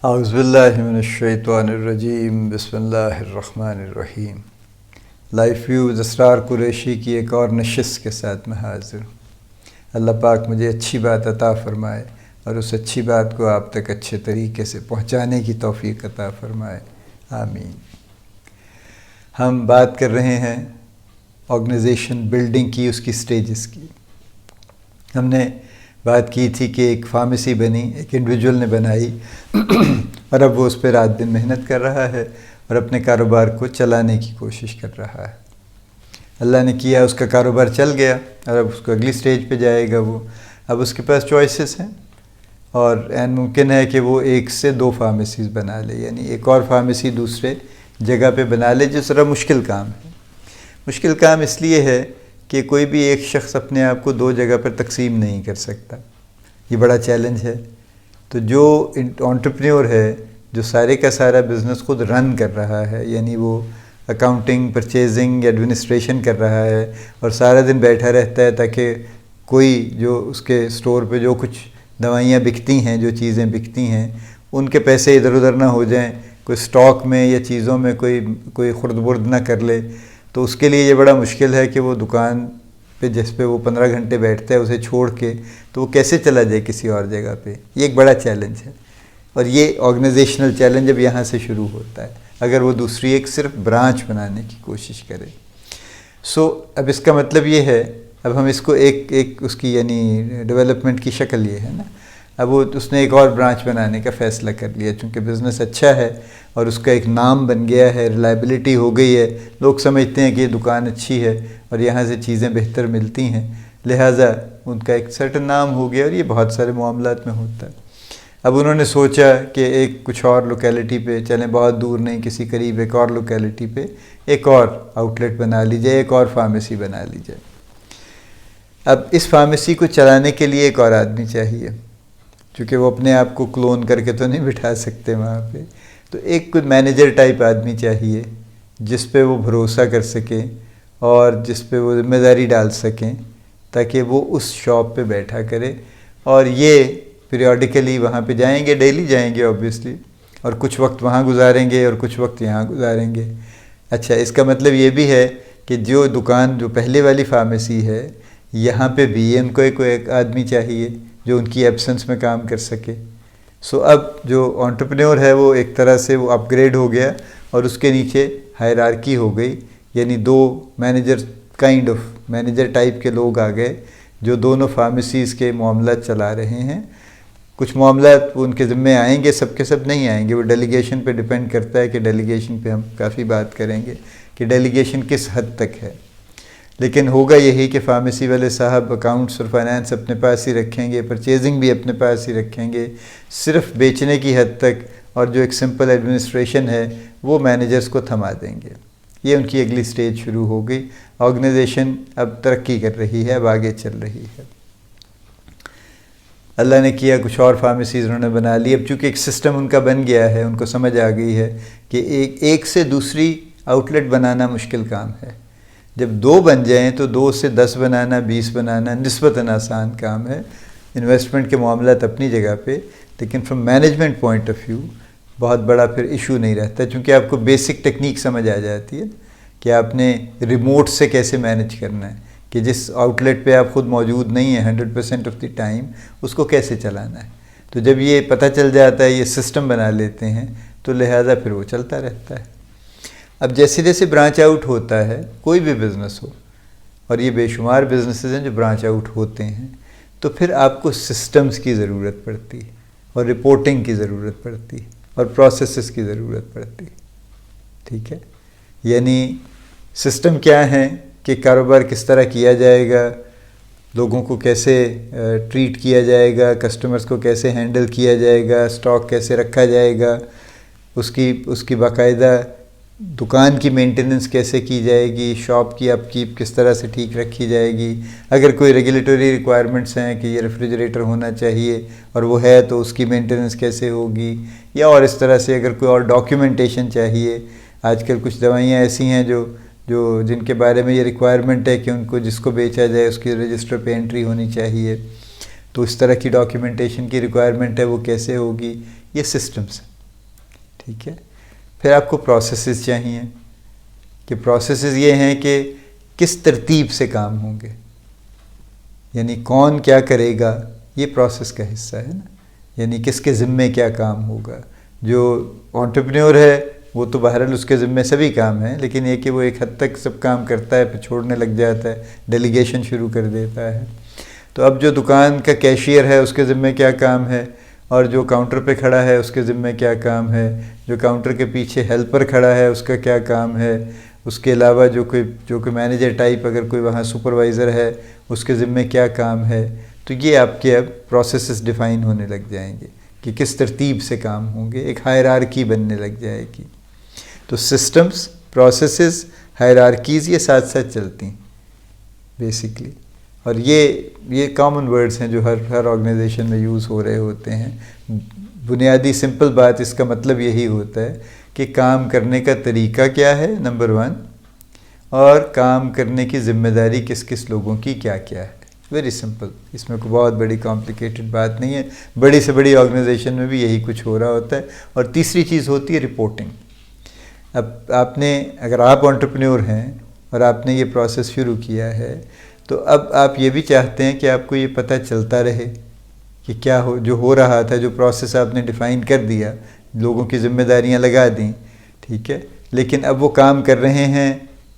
اعوذ باللہ من الشیطان الرجیم، بسم اللہ الرحمن الرحیم۔ لائف ویوز اسرار قریشی کی ایک اور نشست کے ساتھ میں حاضر ہوں۔ اللہ پاک مجھے اچھی بات عطا فرمائے اور اس اچھی بات کو آپ تک اچھے طریقے سے پہنچانے کی توفیق عطا فرمائے، آمین۔ ہم بات کر رہے ہیں آرگنائزیشن بلڈنگ کی، اس کی سٹیجز کی۔ ہم نے بات کی تھی کہ ایک فارمیسی بنی، ایک انڈیویجول نے بنائی اور اب وہ اس پہ رات دن محنت کر رہا ہے اور اپنے کاروبار کو چلانے کی کوشش کر رہا ہے۔ اللہ نے کیا، اس کا کاروبار چل گیا اور اب اس کو اگلی سٹیج پہ جائے گا وہ۔ اب اس کے پاس چوائسز ہیں اور ممکن ہے کہ وہ 1 سے 2 فارمیسیز بنا لے، یعنی ایک اور فارمیسی دوسرے جگہ پہ بنا لے، جو ذرا مشکل کام ہے۔ مشکل کام اس لیے ہے کہ کوئی بھی ایک شخص اپنے آپ کو 2 جگہ پر تقسیم نہیں کر سکتا، یہ بڑا چیلنج ہے۔ تو جو انٹرپرینور ہے، جو سارے کا سارا بزنس خود رن کر رہا ہے، یعنی وہ اکاؤنٹنگ، پرچیزنگ، ایڈمنسٹریشن کر رہا ہے اور سارا دن بیٹھا رہتا ہے تاکہ کوئی جو اس کے سٹور پہ جو کچھ دوائیاں بکتی ہیں، جو چیزیں بکتی ہیں، ان کے پیسے ادھر ادھر نہ ہو جائیں، کوئی سٹاک میں یا چیزوں میں کوئی خرد برد نہ کر لے، تو اس کے لیے یہ بڑا مشکل ہے کہ وہ دکان پہ جس پہ وہ 15 گھنٹے بیٹھتا ہے اسے چھوڑ کے تو وہ کیسے چلا جائے کسی اور جگہ پہ۔ یہ ایک بڑا چیلنج ہے اور یہ آرگنائزیشنل چیلنج اب یہاں سے شروع ہوتا ہے اگر وہ دوسری ایک صرف برانچ بنانے کی کوشش کرے۔ اب اس کا مطلب یہ ہے، اب ہم اس کو ایک اس کی یعنی ڈیولپمنٹ کی شکل یہ ہے نا، اب اس نے ایک اور برانچ بنانے کا فیصلہ کر لیا، چونکہ بزنس اچھا ہے اور اس کا ایک نام بن گیا ہے، ریلائبلٹی ہو گئی ہے، لوگ سمجھتے ہیں کہ یہ دکان اچھی ہے اور یہاں سے چیزیں بہتر ملتی ہیں، لہٰذا ان کا ایک سرٹن نام ہو گیا، اور یہ بہت سارے معاملات میں ہوتا ہے۔ اب انہوں نے سوچا کہ ایک کچھ اور لوکیلٹی پہ چلیں، بہت دور نہیں، کسی قریب ایک اور لوکیلٹی پہ ایک اور آؤٹ لیٹ بنا لی جائے، ایک اور فارمیسی بنا لی جائے۔ اب اس فارمیسی کو چلانے کے لیے ایک اور آدمی چاہیے، چونکہ وہ اپنے آپ کو کلون کر کے تو نہیں بٹھا سکتے وہاں پہ، تو ایک کوئی مینیجر ٹائپ آدمی چاہیے جس پہ وہ بھروسہ کر سکیں اور جس پہ وہ ذمہ داری ڈال سکیں، تاکہ وہ اس شاپ پہ بیٹھا کرے اور یہ پیریوڈیکلی وہاں پہ جائیں گے، ڈیلی جائیں گے اوبویسلی، اور کچھ وقت وہاں گزاریں گے اور کچھ وقت یہاں گزاریں گے۔ اچھا، اس کا مطلب یہ بھی ہے کہ جو دکان جو پہلے والی فارمیسی ہے، یہاں پہ بھی ان کو ایک آدمی چاہیے جو ان کی ایبسنس میں کام کر سکے۔ اب جو انٹرپرینور ہے وہ ایک طرح سے وہ اپ گریڈ ہو گیا اور اس کے نیچے ہائرارکی ہو گئی، یعنی 2 مینیجر ٹائپ کے لوگ آ گئے جو دونوں فارمیسیز کے معاملات چلا رہے ہیں۔ کچھ معاملات وہ ان کے ذمے آئیں گے، سب کے سب نہیں آئیں گے، وہ ڈیلیگیشن پہ ڈیپینڈ کرتا ہے کہ ڈیلیگیشن پہ ہم کافی بات کریں گے کہ ڈیلیگیشن کس حد تک ہے، لیکن ہوگا یہی کہ فارمیسی والے صاحب اکاؤنٹس اور فائنانس اپنے پاس ہی رکھیں گے، پرچیزنگ بھی اپنے پاس ہی رکھیں گے، صرف بیچنے کی حد تک، اور جو ایک سمپل ایڈمنسٹریشن ہے وہ مینیجرز کو تھما دیں گے۔ یہ ان کی اگلی سٹیج شروع ہو گئی۔ آرگنائزیشن اب ترقی کر رہی ہے، اب آگے چل رہی ہے۔ اللہ نے کیا، کچھ اور فارمیسیز انہوں نے بنا لی۔ اب چونکہ ایک سسٹم ان کا بن گیا ہے، ان کو سمجھ آ گئی ہے کہ ایک سے دوسری آؤٹ لیٹ بنانا مشکل کام ہے۔ جب 2 بن جائیں تو 2 سے 10 بنانا، 20 بنانا نسبتاً آسان کام ہے۔ انویسٹمنٹ کے معاملات اپنی جگہ پہ، لیکن from management point of view بہت بڑا پھر ایشو نہیں رہتا، چونکہ آپ کو بیسک ٹیکنیک سمجھ آ جاتی ہے کہ آپ نے ریموٹ سے کیسے مینج کرنا ہے، کہ جس آؤٹ لیٹ پہ آپ خود موجود نہیں ہیں 100% آف دی ٹائم، اس کو کیسے چلانا ہے۔ تو جب یہ پتہ چل جاتا ہے، یہ سسٹم بنا لیتے ہیں، تو لہٰذا پھر وہ چلتا رہتا ہے۔ اب جیسے جیسے برانچ آؤٹ ہوتا ہے، کوئی بھی بزنس ہو، اور یہ بے شمار بزنسز ہیں جو برانچ آؤٹ ہوتے ہیں، تو پھر آپ کو سسٹمز کی ضرورت پڑتی ہے اور رپورٹنگ کی ضرورت پڑتی ہے اور پروسیسز کی ضرورت پڑتی ہے، ٹھیک ہے؟ یعنی سسٹم کیا ہیں کہ کاروبار کس طرح کیا جائے گا، لوگوں کو کیسے ٹریٹ کیا جائے گا، کسٹمرز کو کیسے ہینڈل کیا جائے گا، اسٹاک کیسے رکھا جائے گا، اس کی باقاعدہ دکان کی مینٹیننس کیسے کی جائے گی، شاپ کی اپ کیپ کس طرح سے ٹھیک رکھی جائے گی، اگر کوئی ریگولیٹری ریکوائرمنٹس ہیں کہ یہ ریفریجریٹر ہونا چاہیے اور وہ ہے تو اس کی مینٹیننس کیسے ہوگی، یا اور اس طرح سے اگر کوئی اور ڈاکیومنٹیشن چاہیے۔ آج کل کچھ دوائیاں ایسی ہیں جو جن کے بارے میں یہ ریکوائرمنٹ ہے کہ ان کو جس کو بیچا جائے اس کی رجسٹر پہ انٹری ہونی چاہیے، تو اس طرح کی ڈاکیومنٹیشن کی ریکوائرمنٹ ہے، وہ کیسے ہوگی، یہ سسٹمز ہیں۔ ٹھیک ہے. پھر آپ کو پروسیسز چاہیے کہ پروسیسز یہ ہیں کہ کس ترتیب سے کام ہوں گے، یعنی کون کیا کرے گا، یہ پروسیس کا حصہ ہے نا. یعنی کس کے ذمے کیا کام ہوگا. جو انٹرپرینیور ہے وہ تو بہرحال اس کے ذمے سبھی کام ہیں، لیکن یہ کہ وہ ایک حد تک سب کام کرتا ہے پھر چھوڑنے لگ جاتا ہے، ڈیلیگیشن شروع کر دیتا ہے. تو اب جو دکان کا کیشیئر ہے اس کے ذمے کیا کام ہے، اور جو کاؤنٹر پہ کھڑا ہے اس کے ذمے کیا کام ہے، جو کاؤنٹر کے پیچھے ہیلپر کھڑا ہے اس کا کیا کام ہے، اس کے علاوہ جو کوئی مینیجر ٹائپ اگر کوئی وہاں سپروائزر ہے اس کے ذمے کیا کام ہے. تو یہ آپ کے اب پروسیسز ڈیفائن ہونے لگ جائیں گے کہ کس ترتیب سے کام ہوں گے، ایک ہائرارکی بننے لگ جائے گی. تو سسٹمز، پروسیسز، ہائرارکیز یہ ساتھ ساتھ چلتی ہیں بیسکلی. اور یہ کامن ورڈز ہیں جو ہر آرگنائزیشن میں یوز ہو رہے ہوتے ہیں. بنیادی سمپل بات اس کا مطلب یہی ہوتا ہے کہ کام کرنے کا طریقہ کیا ہے نمبر 1، اور کام کرنے کی ذمہ داری کس کس لوگوں کی کیا کیا ہے. ویری سمپل، اس میں کوئی بہت بڑی کمپلیکیٹڈ بات نہیں ہے. بڑی سے بڑی آرگنائزیشن میں بھی یہی کچھ ہو رہا ہوتا ہے. اور تیسری چیز ہوتی ہے رپورٹنگ. اب آپ نے، اگر آپ انٹرپرینیور ہیں اور آپ نے یہ پروسیس شروع کیا ہے تو اب آپ یہ بھی چاہتے ہیں کہ آپ کو یہ پتہ چلتا رہے کہ کیا جو ہو رہا تھا، جو پروسیس آپ نے ڈیفائن کر دیا، لوگوں کی ذمہ داریاں لگا دیں، ٹھیک ہے، لیکن اب وہ کام کر رہے ہیں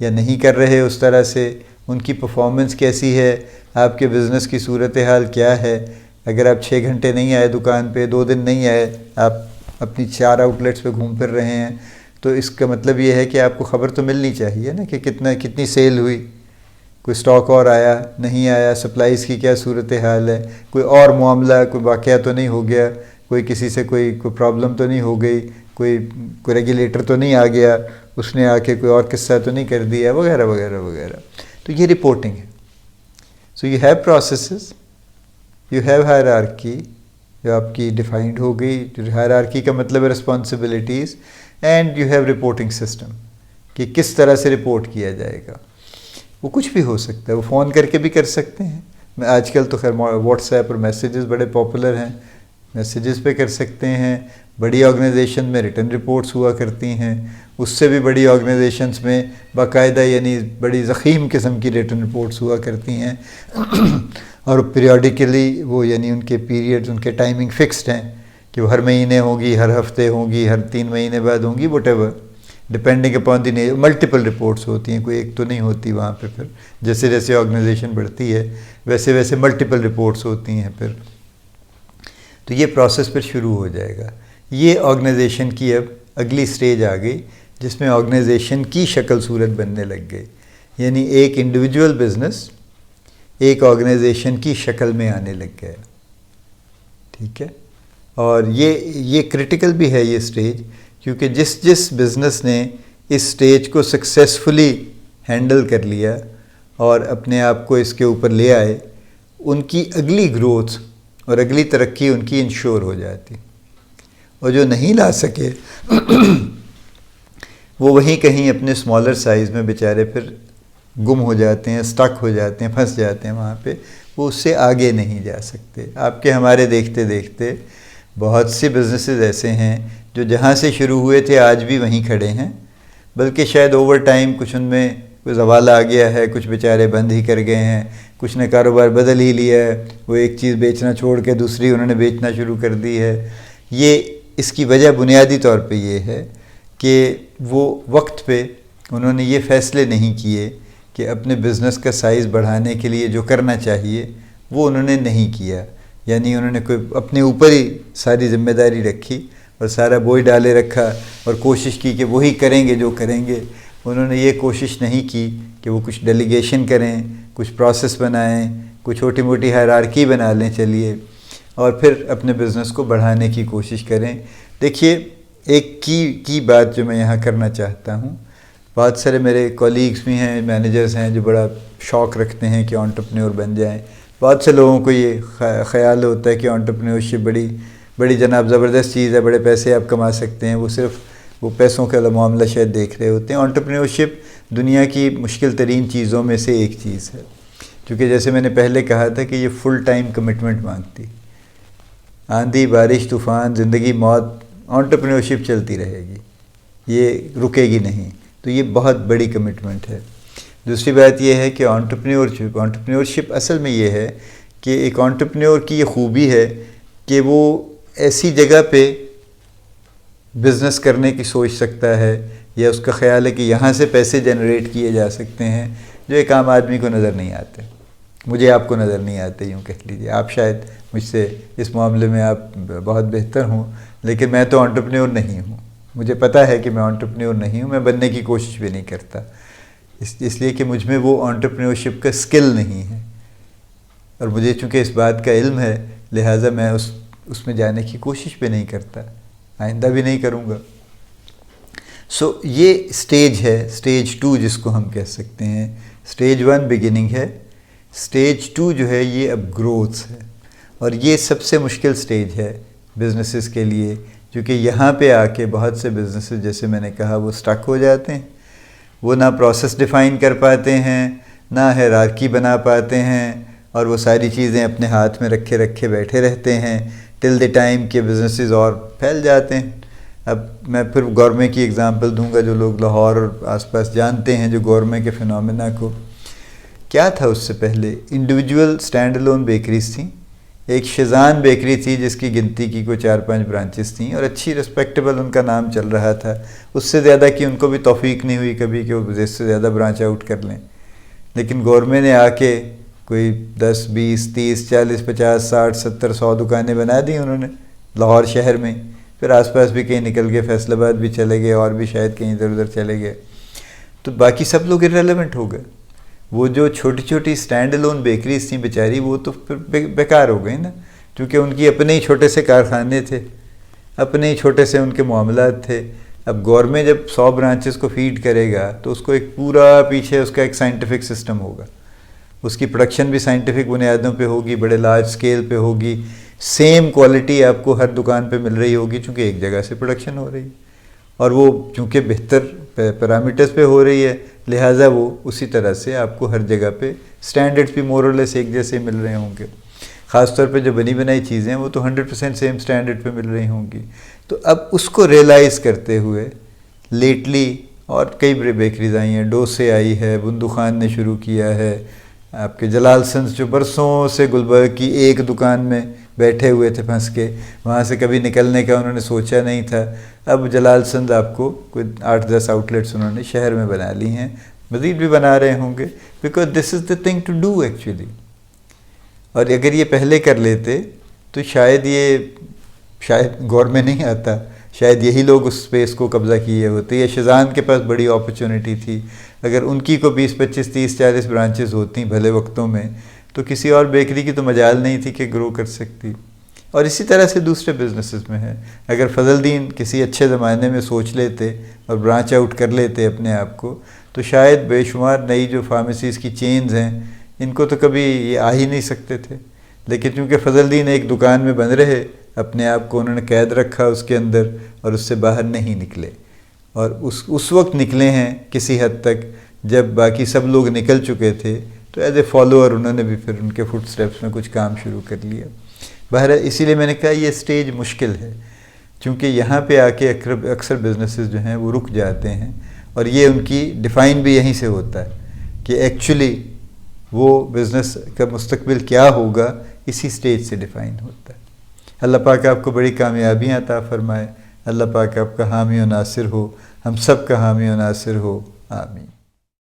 یا نہیں کر رہے اس طرح سے، ان کی پرفارمنس کیسی ہے، آپ کے بزنس کی صورتحال کیا ہے. اگر آپ 6 گھنٹے نہیں آئے دکان پہ، 2 دن نہیں آئے، آپ اپنی 4 آؤٹ لیٹس پہ گھوم پھر رہے ہیں، تو اس کا مطلب یہ ہے کہ آپ کو خبر تو ملنی چاہیے نا کہ کتنی سیل ہوئی، کوئی سٹاک اور آیا نہیں آیا، سپلائز کی کیا صورتحال ہے، کوئی اور معاملہ، کوئی واقعہ تو نہیں ہو گیا، کوئی کسی سے کوئی پرابلم تو نہیں ہو گئی، کوئی ریگولیٹر تو نہیں آ گیا، اس نے آ کے کوئی اور قصہ تو نہیں کر دیا، وغیرہ وغیرہ وغیرہ. تو یہ رپورٹنگ ہے. So you have processes, you have hierarchy جو آپ کی ڈیفائنڈ ہو گئی، جو ہائرارکی کا مطلب ہے responsibilities, and you have reporting system کہ کس طرح سے رپورٹ کیا جائے گا. وہ کچھ بھی ہو سکتا ہے، وہ فون کر کے بھی کر سکتے ہیں. آج کل تو خیر واٹس ایپ اور میسیجز بڑے پاپولر ہیں، میسیجز پہ کر سکتے ہیں. بڑی آرگنائزیشن میں ریٹن رپورٹس ہوا کرتی ہیں، اس سے بھی بڑی آرگنائزیشنز میں باقاعدہ یعنی بڑی ضخیم قسم کی ریٹن رپورٹس ہوا کرتی ہیں. اور پیریوڈیکلی وہ یعنی ان کے پیریڈز، ان کے ٹائمنگ فکسڈ ہیں کہ وہ ہر مہینے ہوں گی، ہر ہفتے ہوں گی، ہر 3 مہینے بعد ہوں گی، what ever depending upon the nature. Multiple reports ہوتی ہیں، کوئی ایک تو نہیں ہوتی وہاں پہ. پھر جیسے جیسے آرگنائزیشن بڑھتی ہے ویسے ویسے ملٹیپل رپورٹس ہوتی ہیں پھر. تو یہ پروسیس پھر شروع ہو جائے گا. یہ آرگنائزیشن کی اب اگلی سٹیج آ گئی جس میں آرگنائزیشن کی شکل صورت بننے لگ گئی. یعنی ایک انڈیویجول بزنس ایک آرگنائزیشن کی شکل میں آنے لگ گیا. ٹھیک ہے، اور یہ کرٹیکل بھی ہے یہ سٹیج، کیونکہ جس بزنس نے اس سٹیج کو سکسیسفلی ہینڈل کر لیا اور اپنے آپ کو اس کے اوپر لے آئے، ان کی اگلی گروتھ اور اگلی ترقی ان کی انشور ہو جاتی. اور جو نہیں لا سکے وہ وہیں کہیں اپنے اسمالر سائز میں بیچارے پھر گم ہو جاتے ہیں، سٹک ہو جاتے ہیں، پھنس جاتے ہیں وہاں پہ، وہ اس سے آگے نہیں جا سکتے. آپ کے ہمارے دیکھتے دیکھتے بہت سے بزنسز ایسے ہیں جو جہاں سے شروع ہوئے تھے آج بھی وہیں کھڑے ہیں، بلکہ شاید اوور ٹائم کچھ ان میں کوئی زوال آ گیا ہے، کچھ بیچارے بند ہی کر گئے ہیں، کچھ نے کاروبار بدل ہی لیا ہے، وہ ایک چیز بیچنا چھوڑ کے دوسری انہوں نے بیچنا شروع کر دی ہے. اس کی وجہ بنیادی طور پہ یہ ہے کہ وہ وقت پہ انہوں نے یہ فیصلے نہیں کیے کہ اپنے بزنس کا سائز بڑھانے کے لیے جو کرنا چاہیے وہ انہوں نے نہیں کیا. یعنی انہوں نے کوئی اپنے اوپر ہی ساری ذمہ داری رکھی اور سارا بوجھ ڈالے رکھا اور کوشش کی کہ وہی کریں گے جو کریں گے. انہوں نے یہ کوشش نہیں کی کہ وہ کچھ ڈیلیگیشن کریں، کچھ پروسیس بنائیں، کوئی چھوٹی موٹی ہائرارکی بنا لیں چلیے، اور پھر اپنے بزنس کو بڑھانے کی کوشش کریں. دیکھیے ایک کی بات جو میں یہاں کرنا چاہتا ہوں، بہت سارے میرے کولیگز بھی ہیں، مینیجرز ہیں جو بڑا شوق رکھتے ہیں کہ انٹرپرینیور بن جائیں. بہت سے لوگوں کو یہ خیال ہوتا ہے کہ انٹرپرینیورشپ بڑی جناب زبردست چیز ہے، بڑے پیسے آپ کما سکتے ہیں. وہ صرف وہ پیسوں کا معاملہ شاید دیکھ رہے ہوتے ہیں. انٹرپرینیورشپ دنیا کی مشکل ترین چیزوں میں سے ایک چیز ہے، کیونکہ جیسے میں نے پہلے کہا تھا کہ یہ فل ٹائم کمٹمنٹ مانگتی. آندھی بارش طوفان زندگی موت انٹرپرینورشپ چلتی رہے گی، یہ رکے گی نہیں. تو یہ بہت بڑی کمٹمنٹ ہے. دوسری بات یہ ہے کہ انٹرپرینورشپ اصل میں یہ ہے کہ ایک انٹرپرینور کی یہ خوبی ہے کہ وہ ایسی جگہ پہ بزنس کرنے کی سوچ سکتا ہے، یا اس کا خیال ہے کہ یہاں سے پیسے جنریٹ کیے جا سکتے ہیں جو ایک عام آدمی کو نظر نہیں آتے. مجھے آپ کو نظر نہیں آتے، یوں کہہ لیجیے. آپ شاید مجھ سے اس معاملے میں آپ بہت بہتر ہوں، لیکن میں تو انٹرپرینور نہیں ہوں. مجھے پتہ ہے کہ میں انٹرپرینور نہیں ہوں، میں بننے کی کوشش بھی نہیں کرتا، اس لیے کہ مجھ میں وہ انٹرپرینورشپ کا سکل نہیں ہے. اور مجھے چونکہ اس بات کا علم ہے، لہٰذا میں اس میں جانے کی کوشش بھی نہیں کرتا، آئندہ بھی نہیں کروں گا. سو یہ سٹیج ہے، سٹیج 2 جس کو ہم کہہ سکتے ہیں. سٹیج 1 بگننگ ہے، سٹیج 2 جو ہے یہ اب گروتھ ہے. اور یہ سب سے مشکل سٹیج ہے بزنسز کے لیے، کیونکہ یہاں پہ آ کے بہت سے بزنسز جیسے میں نے کہا وہ سٹک ہو جاتے ہیں. وہ نہ پروسیس ڈیفائن کر پاتے ہیں، نہ ہیرارکی بنا پاتے ہیں، اور وہ ساری چیزیں اپنے ہاتھ میں رکھے بیٹھے رہتے ہیں ٹل دی ٹائم کہ بزنسز اور پھیل جاتے ہیں. اب میں پھر گورمے کی اگزامپل دوں گا، جو لوگ لاہور اور آس پاس جانتے ہیں جو گورمے کے فنومینا کو. کیا تھا اس سے پہلے؟ انڈیویجول اسٹینڈ الون بیکریز تھیں. ایک شیزان بیکری تھی جس کی گنتی کی کوئی 4-5 برانچز تھیں، اور اچھی رسپیکٹیبل ان کا نام چل رہا تھا. اس سے زیادہ کہ ان کو بھی توفیق نہیں ہوئی کبھی کہ وہ اس سے زیادہ برانچ آؤٹ کر لیں. لیکن گورنمنٹ نے آ کے کوئی 10 20 30 40 50 60 70 100 دکانیں بنا دیں انہوں نے لاہور شہر میں. پھر آس پاس بھی کہیں نکل گئے، فیصل آباد بھی چلے گئے، اور بھی شاید کہیں ادھر ادھر چلے گئے. تو باقی سب لوگ ارریلیونٹ ہو گئے. وہ جو چھوٹی چھوٹی اسٹینڈ الون بیکریز تھیں بیچاری، وہ تو پھر بیکار ہو گئی نا، کیونکہ ان کی اپنے ہی چھوٹے سے کارخانے تھے، اپنے ہی چھوٹے سے ان کے معاملات تھے. اب گورنمنٹ جب 100 برانچز کو فیڈ کرے گا تو اس کو ایک پورا پیچھے اس کا ایک سائنٹیفک سسٹم ہوگا. اس کی پروڈکشن بھی سائنٹیفک بنیادوں پہ ہوگی، بڑے لارج سکیل پہ ہوگی. سیم کوالٹی آپ کو ہر دکان پہ مل رہی ہوگی چونکہ ایک جگہ سے پروڈکشن ہو رہی ہے، اور وہ چونکہ بہتر پیرامیٹرز پہ ہو رہی ہے، لہٰذا وہ اسی طرح سے آپ کو ہر جگہ پہ سٹینڈرڈز بھی مور اور لیس ایک جیسے مل رہے ہوں گے. خاص طور پہ جو بنی بنائی چیزیں ہیں وہ تو 100% سیم سٹینڈرڈ پہ مل رہی ہوں گی. تو اب اس کو ریئلائز کرتے ہوئے لیٹلی اور کئی بیکریز آئی ہیں. ڈوسے آئی ہے، بندو خان نے شروع کیا ہے. آپ کے جلال سنز جو برسوں سے گلبرگ کی ایک دکان میں بیٹھے ہوئے تھے پھنس کے، وہاں سے کبھی نکلنے کا انہوں نے سوچا نہیں تھا. اب جلال سنز آپ کو کوئی 8-10 آؤٹلیٹس انہوں نے شہر میں بنا لی ہیں، مزید بھی بنا رہے ہوں گے، because this is the thing to do actually. اور اگر یہ پہلے کر لیتے تو شاید گورنمنٹ نہیں آتا، شاید یہی لوگ اس سپیس کو قبضہ کیے ہوتے. یا شیزان کے پاس بڑی اپرچونٹی تھی، اگر ان کی کو 20 25 30 40 برانچز ہوتی بھلے وقتوں میں تو کسی اور بیکری کی تو مجال نہیں تھی کہ گرو کر سکتی. اور اسی طرح سے دوسرے بزنسز میں ہے. اگر فضل دین کسی اچھے زمانے میں سوچ لیتے اور برانچ آؤٹ کر لیتے اپنے آپ کو، تو شاید بے شمار نئی جو فارمیسیز کی چینز ہیں ان کو تو کبھی یہ آ ہی نہیں سکتے تھے. لیکن چونکہ فضل دین ایک دکان میں بند رہے، اپنے آپ کو انہوں نے قید رکھا اس کے اندر اور اس سے باہر نہیں نکلے. اور اس وقت نکلے ہیں کسی حد تک جب باقی سب لوگ نکل چکے تھے، تو ایز اے فالوور انہوں نے بھی پھر ان کے فٹ سٹیپس میں کچھ کام شروع کر لیا. بہرحال اسی لیے میں نے کہا یہ سٹیج مشکل ہے، چونکہ یہاں پہ آ کے اکثر بزنسز جو ہیں وہ رک جاتے ہیں. اور یہ ان کی ڈیفائن بھی یہیں سے ہوتا ہے کہ ایکچولی وہ بزنس کا مستقبل کیا ہوگا، اسی سٹیج سے ڈیفائن ہوتا ہے. اللہ پاک آپ کو بڑی کامیابیاں عطا فرمائے. اللہ پاک آپ کا حامی و ناصر ہو، ہم سب کا حامی و ناصر ہو. آمین.